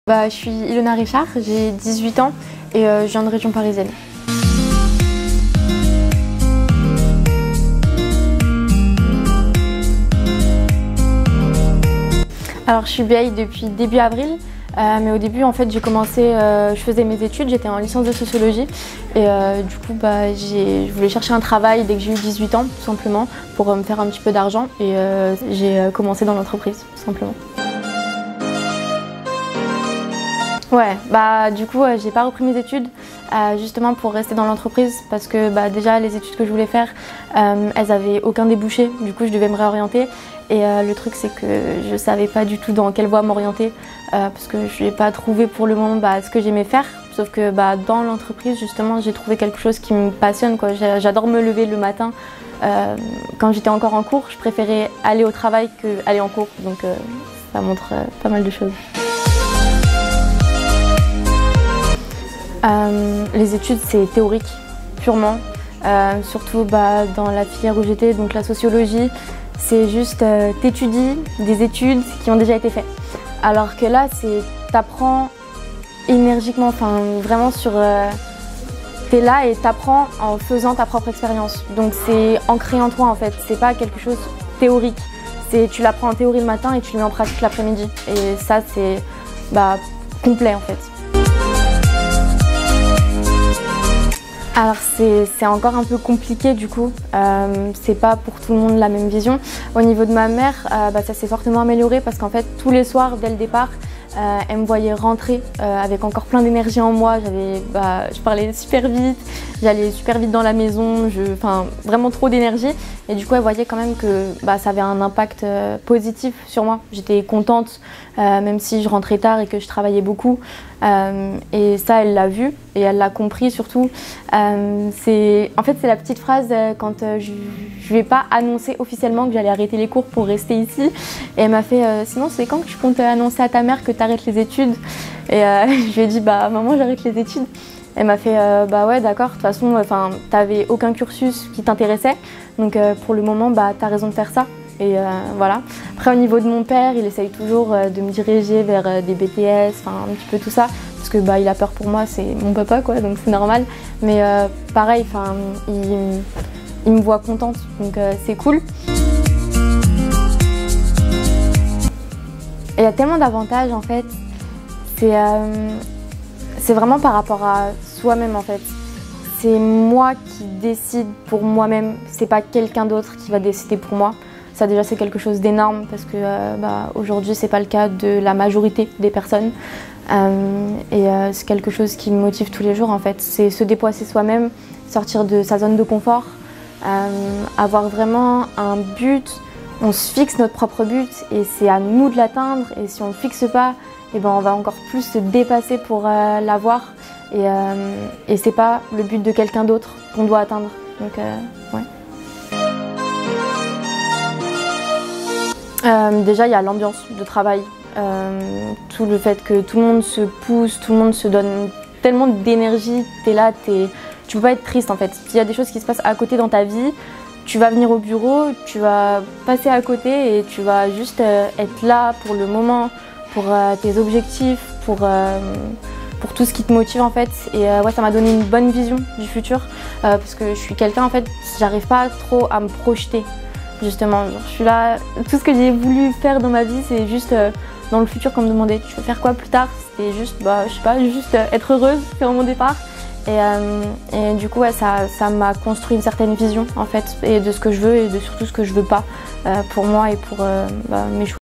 Je suis Ilona Richard, j'ai 18 ans et je viens de région parisienne. Alors je suis BA depuis début avril, mais au début en fait j'ai commencé, je faisais mes études, j'étais en licence de sociologie et du coup je voulais chercher un travail dès que j'ai eu 18 ans tout simplement pour me faire un petit peu d'argent et j'ai commencé dans l'entreprise tout simplement. Ouais, du coup j'ai pas repris mes études justement pour rester dans l'entreprise parce que déjà les études que je voulais faire elles avaient aucun débouché, du coup je devais me réorienter et le truc c'est que je savais pas du tout dans quelle voie m'orienter parce que je n'ai pas trouvé pour le moment ce que j'aimais faire, sauf que dans l'entreprise justement j'ai trouvé quelque chose qui me passionne quoi. J'adore me lever le matin, quand j'étais encore en cours je préférais aller au travail qu'aller en cours, donc ça montre pas mal de choses. Les études c'est théorique purement, surtout dans la filière où j'étais, donc la sociologie, c'est juste t'étudies des études qui ont déjà été faites. Alors que là c'est t'apprends énergiquement, enfin vraiment t'es là et t'apprends en faisant ta propre expérience. Donc c'est ancré en toi en fait, c'est pas quelque chose théorique. Tu l'apprends en théorie le matin et tu le mets en pratique l'après-midi. Et ça c'est complet en fait. Alors c'est encore un peu compliqué du coup, c'est pas pour tout le monde la même vision. Au niveau de ma mère, ça s'est fortement amélioré parce qu'en fait tous les soirs dès le départ, elle me voyait rentrer avec encore plein d'énergie en moi. Je parlais super vite, j'allais super vite dans la maison, vraiment trop d'énergie. Et du coup elle voyait quand même que ça avait un impact positif sur moi. J'étais contente même si je rentrais tard et que je travaillais beaucoup. Et ça elle l'a vu et elle l'a compris surtout. En fait c'est la petite phrase quand je vais pas annoncer officiellement que j'allais arrêter les cours pour rester ici. Et elle m'a fait sinon c'est quand que tu comptes annoncer à ta mère que tu arrêtes les études? Et je lui ai dit maman j'arrête les études. Elle m'a fait ouais d'accord, de toute façon t'avais aucun cursus qui t'intéressait, donc pour le moment t'as raison de faire ça. Et voilà. Après au niveau de mon père, il essaye toujours de me diriger vers des BTS, un petit peu tout ça, parce que il a peur pour moi, c'est mon papa quoi, donc c'est normal. Mais pareil, il me voit contente, donc c'est cool. Et il y a tellement d'avantages en fait, c'est vraiment par rapport à soi-même en fait. C'est moi qui décide pour moi-même, c'est pas quelqu'un d'autre qui va décider pour moi. Ça déjà c'est quelque chose d'énorme parce que aujourd'hui c'est pas le cas de la majorité des personnes. C'est quelque chose qui me motive tous les jours en fait. C'est se dépasser soi-même, sortir de sa zone de confort, avoir vraiment un but. On se fixe notre propre but et c'est à nous de l'atteindre, et si on ne le fixe pas, on va encore plus se dépasser pour l'avoir, et c'est pas le but de quelqu'un d'autre qu'on doit atteindre. Donc ouais. Déjà il y a l'ambiance de travail, tout le fait que tout le monde se pousse, tout le monde se donne tellement d'énergie, t'es là, tu peux pas être triste en fait. S'il y a des choses qui se passent à côté dans ta vie, tu vas venir au bureau, tu vas passer à côté et tu vas juste être là pour le moment, pour tes objectifs, pour tout ce qui te motive en fait. Et ouais, ça m'a donné une bonne vision du futur parce que je suis quelqu'un en fait, j'arrive pas trop à me projeter justement. Je suis là, tout ce que j'ai voulu faire dans ma vie c'est juste dans le futur qu'on me demandait tu veux faire quoi plus tard, c'était juste je sais pas, juste être heureuse, faire mon départ. Et du coup ouais, ça m'a construit une certaine vision en fait, et de ce que je veux et de surtout ce que je veux pas pour moi et pour mes choix.